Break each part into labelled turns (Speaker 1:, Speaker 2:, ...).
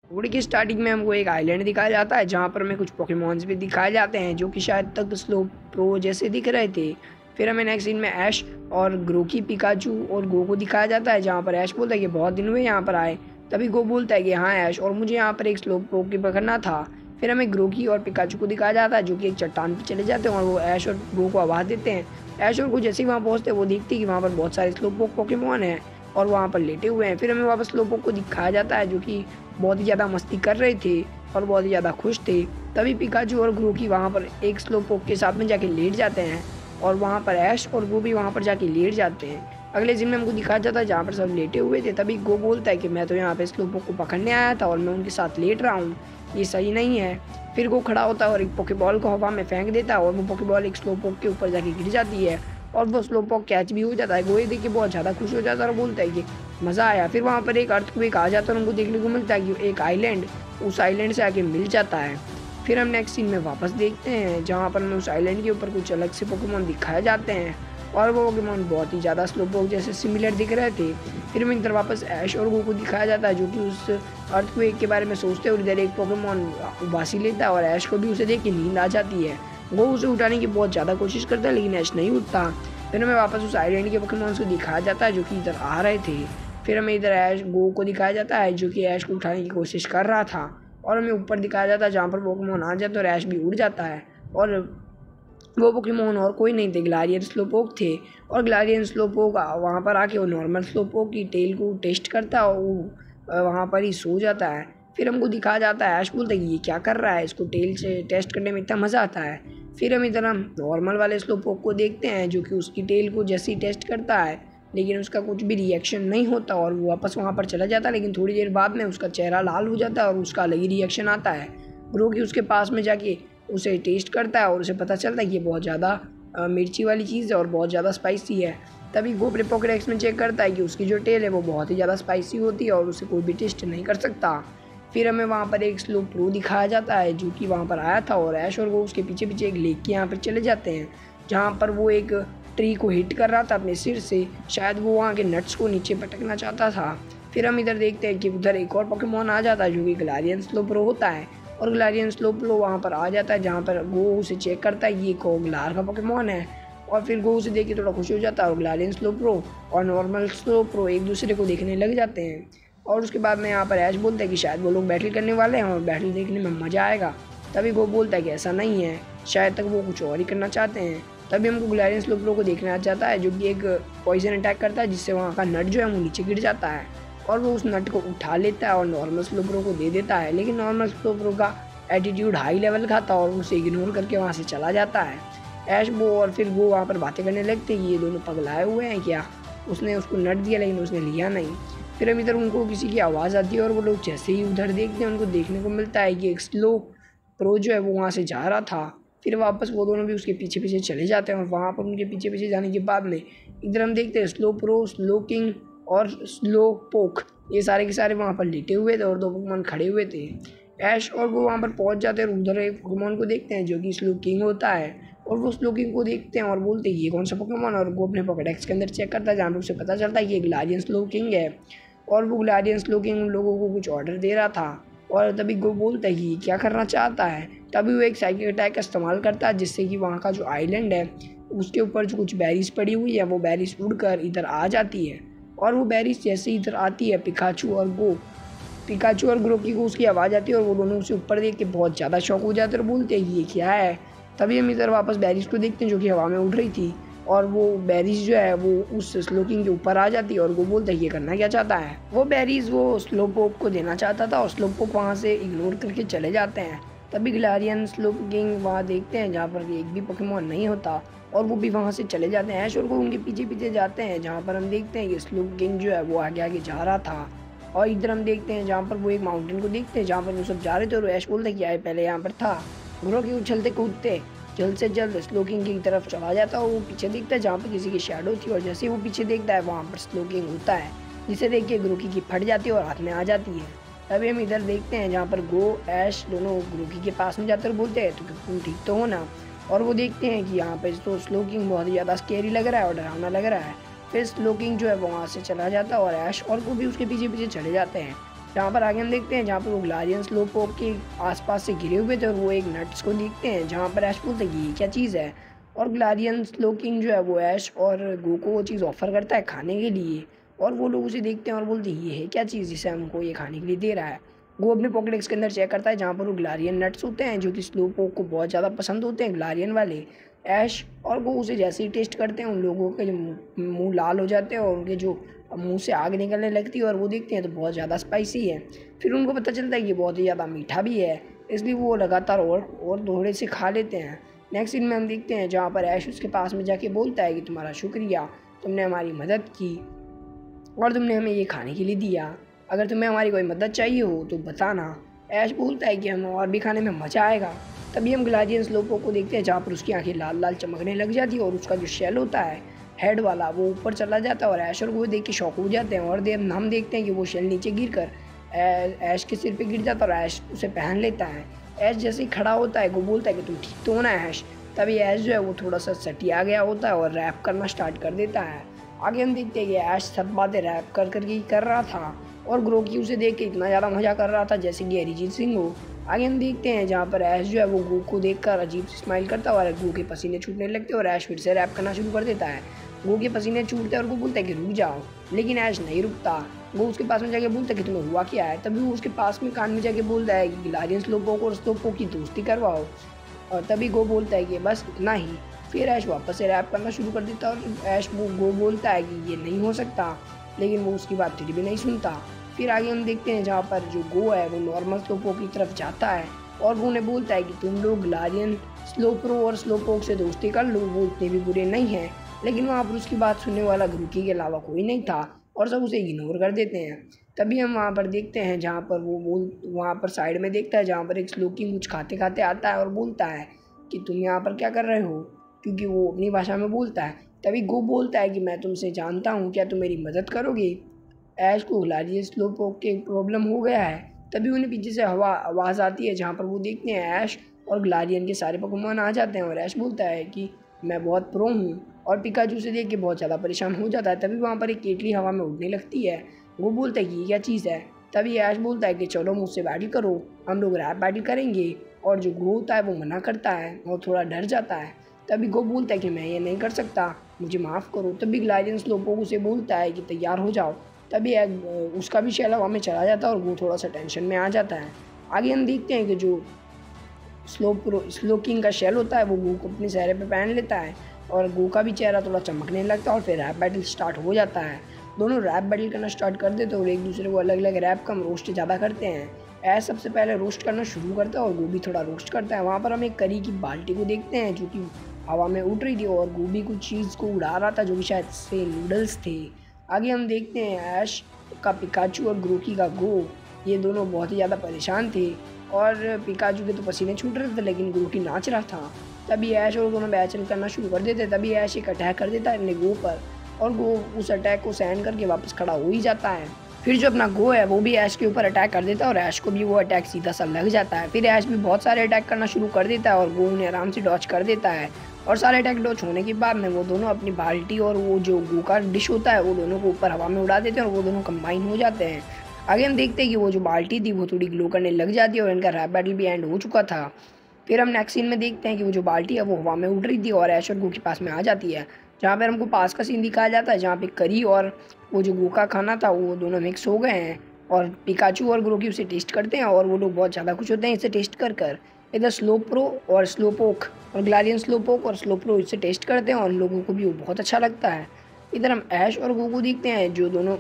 Speaker 1: Story की starting में हमको एक आइलैंड दिखाया जाता है जहाँ पर हमें कुछ पोकेमॉन्स भी दिखाए जाते हैं जो कि शायद तक स्लो प्रो जैसे दिख रहे थे। फिर हमें नेक्स्ट सीन में ऐश और ग्रोकी, पिकाचू और गो को दिखाया जाता है जहाँ पर ऐश बोलता है कि बहुत दिन हुए यहाँ पर आए। तभी गो बोलता है कि हाँ ऐश, और मुझे यहाँ पर एक स्लो प्रो की पकड़ना था। फिर हमें ग्रोकी और पिकाचू को दिखाया जाता है जो कि एक चट्टान पर चले जाते हैं और वो ऐश और गो को आवाज़ देते हैं। ऐश और गो जैसे ही वहाँ पहुँचते हैं वो देखते हैं कि वहाँ पर बहुत सारे स्लो पोकेमॉन हैं और वहाँ पर लेटे हुए हैं। फिर हमें वापस स्लोपोक को दिखाया जाता है जो कि बहुत ही ज़्यादा मस्ती कर रहे थे और बहुत ही ज़्यादा खुश थे। तभी पिकाचू और ग्रोकी वहाँ पर एक स्लोपोक के साथ में जाके लेट जाते हैं और वहाँ पर ऐश और गो भी वहाँ पर जाके लेट जाते हैं। अगले दिन में हमको दिखाया जाता है जहाँ पर सब लेटे हुए थे। तभी गो बोलता है कि मैं तो यहाँ पे स्लोपोक को पकड़ने आया था और मैं उनके साथ लेट रहा हूँ, ये सही नहीं है। फिर गो खड़ा होता है और एक पोकेबॉल को हवा में फेंक देता है और वो पोकेबॉल एक स्लोपोक के ऊपर जाके गिर जाती है और वो स्लोपोक कैच भी हो जाता है। गो ये देख के बहुत ज़्यादा खुश हो जाता है और बोलता है कि मज़ा आया। फिर वहाँ पर एक अर्थक्वेक आ जाता है और उनको देखने को मिलता है कि एक आइलैंड उस आइलैंड से आके मिल जाता है। फिर हम नेक्स्ट सीन में वापस देखते हैं जहाँ पर हमें उस आइलैंड के ऊपर कुछ अलग से पोकेमॉन दिखाए जाते हैं और वो पोकेमॉन बहुत ही ज़्यादा स्लोपोक जैसे सिमिलर दिख रहे थे। फिर हमें इधर वापस ऐश और गो को दिखाया जाता है जो कि उस अर्थक्वेक के बारे में सोचते हैं और इधर एक पोकेमॉन उबासी लेता है और ऐश को भी उसे देख के नींद आ जाती है। वो उसे उठाने की बहुत ज़्यादा कोशिश करता है लेकिन ऐश नहीं उठता। फिर हमें वापस उस आइलैंड के पोकेमॉन्स को दिखाया जाता है जो कि इधर आ रहे थे। फिर हमें इधर ऐश गो को दिखाया जाता है जो कि ऐश को उठाने की कोशिश कर रहा था और हमें ऊपर दिखाया जाता है जहाँ पर पोकेमॉन आ जाते और ऐश भी उड़ जाता है। और वो पोकेमॉन और कोई नहीं थे, ग्लारियन स्लोपोक थे। और ग्लारियन स्लोपोक वहाँ पर आके वो नॉर्मल स्लोपोक की टेल को टेस्ट करता है और वो वहाँ पर ही सो जाता है। फिर हमको दिखाया जाता है ऐश बोलता है कि ये क्या कर रहा है, इसको टेल से टेस्ट करने में इतना मज़ा आता है। फिर हम इधर हम नॉर्मल वाले स्लोपोक को देखते हैं जो कि उसकी टेल को जैसे ही टेस्ट करता है लेकिन उसका कुछ भी रिएक्शन नहीं होता और वो वापस वहाँ पर चला जाता है। लेकिन थोड़ी देर बाद में उसका चेहरा लाल हो जाता है और उसका अलग ही रिएक्शन आता है। ग्रोकी उसके पास में जाके उसे टेस्ट करता है और उसे पता चलता है कि ये बहुत ज़्यादा मिर्ची वाली चीज़ है और बहुत ज़्यादा स्पाइसी है। तभी वो अपने पॉकेडेक्स में चेक करता है कि उसकी जो टेल है वो बहुत ही ज़्यादा स्पाइसी होती है और उसे कोई भी टेस्ट नहीं कर सकता। फिर हमें वहाँ पर एक स्लो प्रो दिखाया जाता है जो कि वहाँ पर आया था और ऐश और वो उसके पीछे पीछे एक लेक के यहाँ पर चले जाते हैं जहाँ पर वो एक ट्री को हिट कर रहा था अपने सिर से, शायद वो वहाँ के नट्स को नीचे पटकना चाहता था। फिर हम इधर देखते हैं कि उधर एक और पोकेमॉन आ जाता है जो कि ग्लारियन स्लो प्रो होता है और ग्लारियन स्लो प्रो वहाँ पर आ जाता है जहाँ पर गो उसे चेक करता है ये कोगलार का पोकेमॉन है। और फिर गो उसे देख के थोड़ा खुश हो जाता है और ग्लारियन स्लो प्रो और नॉर्मल स्लो प्रो एक दूसरे को देखने लग जाते हैं। और उसके बाद में यहाँ पर ऐश बोलता है कि शायद वो लोग बैटल करने वाले हैं और बैटल देखने में मज़ा आएगा। तभी गो बोलता है कि ऐसा नहीं है, शायद तक वो कुछ और ही करना चाहते हैं। तभी हमको ग्लारियन स्लो प्रो को देखना आ जाता है जो कि एक पॉइजन अटैक करता है जिससे वहाँ का नट जो है वो नीचे गिर जाता है और वो उस नट को उठा लेता है और नॉर्मल स्लो प्रो को दे देता है। लेकिन नॉर्मल स्लो प्रो का एटीट्यूड हाई लेवल का था और उसे इग्नोर करके वहाँ से चला जाता है। ऐश वो और फिर वो वहाँ पर बातें करने लगते हैं कि ये दोनों पगलाए हुए हैं क्या, उसने उसको नट दिया लेकिन उसने लिया नहीं। फिर अब इधर उनको किसी की आवाज़ आती है और वो लोग जैसे ही उधर देखते हैं उनको देखने को मिलता है कि एक स्लो प्रो जो है वो वहाँ से जा रहा था। फिर वापस वो दोनों भी उसके पीछे पीछे चले जाते हैं और वहाँ पर उनके पीछे पीछे जाने के बाद में इधर हम देखते हैं स्लो प्रो, स्लो किंग और स्लो पोक ये सारे के सारे वहाँ पर लेटे हुए थे और दो पोकेमॉन खड़े हुए थे। ऐश और वो वहाँ पर पहुँच जाते हैं और उधर एक पोकेमॉन को देखते हैं जो कि स्लो किंग होता है और वो स्लो किंग को देखते हैं और बोलते हैं ये कौन सा पोकेमॉन, और वो अपने पॉकेडेक्स के अंदर चेक करता है जहाँ पर उसे पता चलता है कि ये ग्लारियन स्लो किंग है। और वो ग्लारियन स्लो किंग उन लोगों को कुछ ऑर्डर दे रहा था और तभी गो बोलता है कि क्या करना चाहता है। तभी वो एक साइकिल अटैक का इस्तेमाल करता है जिससे कि वहाँ का जो आइलैंड है उसके ऊपर जो कुछ बैरीज पड़ी हुई है वो बैरीज उड़कर इधर आ जाती है और वो बैरीज जैसे इधर आती है पिकाचू और ग्रोकी को उसकी आवाज़ आती है और वो दोनों उसे ऊपर देख के बहुत ज़्यादा शौक हो जाते हैं और बोलते हैं ये क्या है। तभी हम इधर वापस बैरीज को देखते हैं जो कि हवा में उड़ रही थी और वो बैरीज जो है वो उस स्लो किंग के ऊपर आ जाती है और वो बोलता है ये करना क्या चाहता है। वो बैरीज वो स्लो पोक को देना चाहता था और स्लो पोक वहाँ से इग्नोर करके चले जाते हैं। तभी ग्लारियन स्लो किंग वहाँ देखते हैं जहाँ पर एक भी पोकेमॉन नहीं होता और वो भी वहाँ से चले जाते हैं। ऐश और को उनके पीछे पीछे जाते हैं जहाँ पर हम देखते हैं कि स्लो किंग जो है वो आगे आगे जा रहा था। और इधर हम देखते हैं जहाँ पर वो एक माउंटेन को देखते हैं जहाँ पर वो सब जा रहे थे और ऐश बोलते हैं कि आए पहले यहाँ पर था। घोड़ों की उछलते कूदते जल्द से जल्द स्लो किंग की तरफ चला जाता है और वो पीछे देखता है जहाँ पर किसी की शैडो थी और जैसे ही वो पीछे देखता है वहाँ पर स्लो किंग होता है जिसे देख के ग्रोकी की फट जाती है और हाथ में आ जाती है। तभी हम इधर देखते हैं जहाँ पर गो ऐश दोनों ग्रोकी के पास में जाकर बोलते हैं तो तुम ठीक तो हो ना, और वो देखते हैं कि यहाँ पर तो स्लो किंग बहुत ही ज़्यादा स्केरी लग रहा है और डरावना लग रहा है। फिर स्लो किंग जो है वो वहाँ से चला जाता है और ऐश और को भी उसके पीछे पीछे चले जाते हैं। जहाँ पर आगे हम देखते हैं जहाँ पर वो ग्लारियन स्लोपोक के आसपास से घिरे हुए थे और वो एक नट्स को देखते हैं, जहाँ पर ऐश बोलते हैं कि ये क्या चीज़ है। और ग्लारियन स्लोकिंग जो है वो ऐश और गो को वो चीज़ ऑफ़र करता है खाने के लिए, और वो लोग उसे देखते हैं और बोलते हैं ये है क्या चीज़ जिसे हमको ये खाने के लिए दे रहा है। वो अपने पॉकेट के अंदर चेक करता है जहाँ पर वो ग्लारियन नट्स होते हैं जो कि स्लोपोक को बहुत ज़्यादा पसंद होते हैं, ग्लारियन वाले। ऐश और वो उसे जैसे ही टेस्ट करते हैं उन लोगों के जो मुँह लाल हो जाते हैं और उनके जो मुंह से आग निकलने लगती है, और वो देखते हैं तो बहुत ज़्यादा स्पाइसी है। फिर उनको पता चलता है कि ये बहुत ही ज़्यादा मीठा भी है, इसलिए वो लगातार और थोड़े से खा लेते हैं। नेक्स्ट सीन में हम देखते हैं जहाँ पर ऐश उसके पास में जाके बोलता है कि तुम्हारा शुक्रिया, तुमने हमारी मदद की और तुमने हमें ये खाने के लिए दिया। अगर तुम्हें हमारी कोई मदद चाहिए हो तो बताना। ऐश बोलता है कि हमें और भी खाने में मज़ा आएगा। तभी हम ग्लारियन स्लोपोक को देखते हैं जहाँ पर उसकी आंखें लाल लाल चमकने लग जाती है और उसका जो शेल होता है हेड वाला वो ऊपर चला जाता है, और ऐश और वो देख के शॉक हो जाते हैं। और हम देखते हैं कि वो शेल नीचे गिर कर ऐश के सिर पे गिर जाता है और ऐश उसे पहन लेता है। ऐश जैसे ही खड़ा होता है वो बोलता है कि तुम ठीक तो हो ना ऐश। तभी ऐश जो है वो थोड़ा सा सटिया गया होता है और रैप करना स्टार्ट कर देता है। आगे हम देखते हैं कि ऐश सब बातें रैप कर ही कर रहा था, और ग्रोकी उसे देख के इतना ज़्यादा मज़ा कर रहा था जैसे कि अरिजीत सिंह हो। आगे हम देखते हैं जहाँ पर ऐश जो है वो गो को देखकर अजीब से स्माइल करता है और गो के पसीने छूटने लगते हैं और ऐश फिर से रैप करना शुरू कर देता है। गो के पसीने छूटते हैं और वो बोलता है कि रुक जाओ, लेकिन ऐश नहीं रुकता। वो उसके पास में जाके बोलता है कि तुम्हें हुआ क्या है। तभी वो उसके पास में कान में जाके बोलता है कि ग्लारियन स्लोपोक और स्लोपोक की दोस्ती करवाओ, और तभी गो बोलता है कि बस इतना ही। फिर ऐश वापस से रैप करना शुरू कर देता है और ऐश वो गो बोलता है कि ये नहीं हो सकता, लेकिन वो उसकी बात फिर भी नहीं सुनता। फिर आगे हम देखते हैं जहाँ पर जो गो है वो नॉर्मल स्लोपोक की तरफ जाता है और वो उन्हें बोलता है कि तुम लोग ग्लारियन स्लोप्रो और स्लोपोक से दोस्ती कर लो, वो इतने भी बुरे नहीं हैं। लेकिन वहाँ पर उसकी बात सुनने वाला ग्रोकी के अलावा कोई नहीं था और सब उसे इग्नोर कर देते हैं। तभी हम वहाँ पर देखते हैं जहाँ पर वहाँ पर साइड में देखता है जहाँ पर एक स्लोकिंग कुछ खाते खाते आता है और बोलता है कि तुम यहाँ पर क्या कर रहे हो, क्योंकि वो अपनी भाषा में बोलता है। तभी गो बोलता है कि मैं तुमसे जानता हूँ, क्या तुम मेरी मदद करोगे। ऐश को ग्लारियन स्लोपोक के प्रॉब्लम हो गया है। तभी उन्हें पीछे से आवाज़ आती है जहाँ पर वो देखते हैं ऐश और ग्लारियन के सारे पोकेमॉन आ जाते हैं, और ऐश बोलता है कि मैं बहुत प्रो हूँ, और पिकाचू से देख के बहुत ज़्यादा परेशान हो जाता है। तभी वहाँ पर एक केटली हवा में उड़ने लगती है। वो बोलता है कि ये क्या चीज़ है। तभी ऐश बोलता है कि चलो मुझसे बैटल करो, हम लोग रैप बैटल करेंगे। और जो गो होता है वो मना करता है और थोड़ा डर जाता है। तभी गो बोलता है कि मैं ये नहीं कर सकता, मुझे माफ़ करो। तभी ग्लारियन स्लोपोक उसे बोलता है कि तैयार हो जाओ। तभी उसका भी शेल हवा में चला जाता है और वो थोड़ा सा टेंशन में आ जाता है। आगे हम देखते हैं कि जो स्लोकिंग का शेल होता है वो गो को अपने चेहरे पे पहन लेता है और गो का भी चेहरा थोड़ा चमकने लगता है और फिर रैप बैटल स्टार्ट हो जाता है। दोनों रैप बैटल करना स्टार्ट कर देते हैं और एक दूसरे को अलग अलग रैप कम रोस्ट ज़्यादा करते हैं। ऐश सबसे पहले रोस्ट करना शुरू करता है और गो भी थोड़ा रोस्ट करता है। वहाँ पर हम एक करी की बाल्टी को देखते हैं जो कि हवा में उड़ रही थी और गो भी कुछ चीज़ को उड़ा रहा था जो कि शायद से नूडल्स थे। आगे हम देखते हैं ऐश का पिकाचू और ग्रोकी का गो, ये दोनों बहुत ही ज़्यादा परेशान थे और पिकाचू के तो पसीने छूट रहे थे लेकिन ग्रोकी नाच रहा था। तभी ऐश और दोनों बैटल करना शुरू कर देते। तभी ऐश एक अटैक कर देता है अपने गो पर और गो उस अटैक को सहन करके वापस खड़ा हो ही जाता है। फिर जो अपना गो है वो भी ऐश के ऊपर अटैक कर देता है और ऐश को भी वो अटैक सीधा सा लग जाता है। फिर ऐश भी बहुत सारे अटैक करना शुरू कर देता है और गो उन्हें आराम से डॉच कर देता है। और सारे अटैक डॉच होने के बाद में वो दोनों अपनी बाल्टी और वो जो गो का डिश होता है वो दोनों को ऊपर हवा में उड़ा देते हैं और वो दोनों कंबाइन हो जाते हैं। आगे हम देखते हैं कि वो जो बाल्टी थी वो थोड़ी ग्लो करने लग जाती है और इनका रैप बैटल भी एंड हो चुका था। फिर हम नेक्स्ट सीन में देखते हैं कि वो जो बाल्टी है वो हवा में उड़ रही थी और ऐश और गो के पास में आ जाती है, जहाँ पर हमको पास का सीन दिखाया जाता है जहाँ पे करी और वो जो गो का खाना था वो दोनों मिक्स हो गए हैं और पिकाचू और ग्रोकी उसे टेस्ट करते हैं और वो लोग बहुत ज़्यादा खुश होते हैं इसे टेस्ट कर कर। इधर स्लोप्रो और स्लोपोक और ग्लारियन स्लोपोक और स्लोप्रो इसे टेस्ट करते हैं और लोगों को भी वो बहुत अच्छा लगता है। इधर हम ऐश और गो को देखते हैं जो दोनों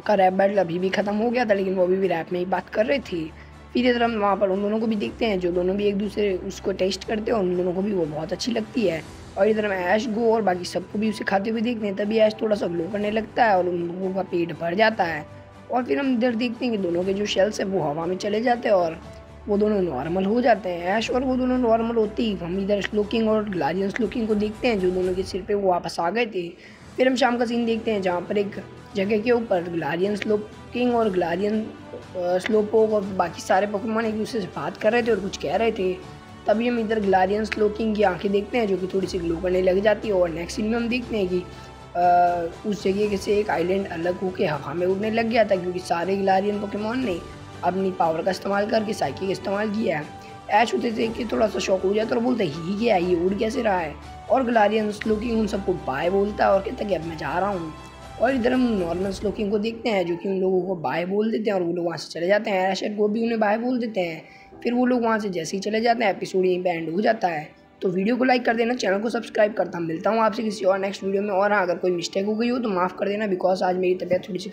Speaker 1: का रैप बैटल अभी भी ख़त्म हो गया था लेकिन वो अभी भी रैप में ही बात कर रहे थे। फिर इधर हम वहाँ पर उन दोनों को भी देखते हैं जो दोनों भी एक दूसरे उसको टेस्ट करते हैं और उन दोनों को भी वो बहुत अच्छी लगती है। और इधर हम ऐश गो और बाकी सबको भी उसे खाते हुए देखते हैं। तभी ऐश थोड़ा सा ग्लो करने लगता है और उन लोगों का पेट भर जाता है। और फिर हम इधर देखते हैं कि दोनों के जो शेल्स है वो हवा में चले जाते हैं और वो दोनों नॉर्मल हो जाते हैं। ऐश और वो दोनों नॉर्मल होती ही हम इधर स्लोकिंग और ग्लारियन स्लोकिंग को देखते हैं जो दोनों के सिर पे वो वापस आ गए थे। फिर हम शाम का सीन देखते हैं जहाँ पर एक जगह के ऊपर ग्लारियन स्लोकिंग और ग्लारियन स्लोपोक और बाकी सारे पोकेमॉन एक दूसरे से बात कर रहे थे और कुछ कह रहे थे। तभी हम इधर ग्लारियन स्लोकिंग की आंखें देखते हैं जो कि थोड़ी सी ग्लो करने लग जाती है और नेक्स्ट सीन में हम देखते हैं कि उस जगह से एक आइलैंड अलग होकर हवा में उड़ने लग गया था, क्योंकि सारे गिलारियन पोकेमॉन ने अपनी पावर का इस्तेमाल करके साइकी का इस्तेमाल किया है। ऐश होते थे कि थोड़ा सा शौक हो जाता और बोलता ही क्या है, ये उड़ कैसे रहा है। और ग्लारियन स्लोकिंग उन सबको बाय बोलता है और कहता है कि अब मैं जा रहा हूँ। और इधर हम नॉर्मल स्लोकिंग को देखते हैं जो कि उन लोगों को बाय बोल देते हैं और वो लोग वहाँ से चले जाते हैं। ऐश को भी उन्हें बाय बोल देते हैं। फिर वो लोग वहाँ से जैसे ही चले जाते हैं, एपिसोड यहीं पे एंड हो जाता है। तो वीडियो को लाइक कर देना, चैनल को सब्सक्राइब करता। मिलता हूँ आपसे किसी और नेक्स्ट वीडियो में। और हाँ, अगर कोई मिस्टेक हो गई हो तो माफ़ कर देना, बिकॉज आज मेरी तबीयत थोड़ी सी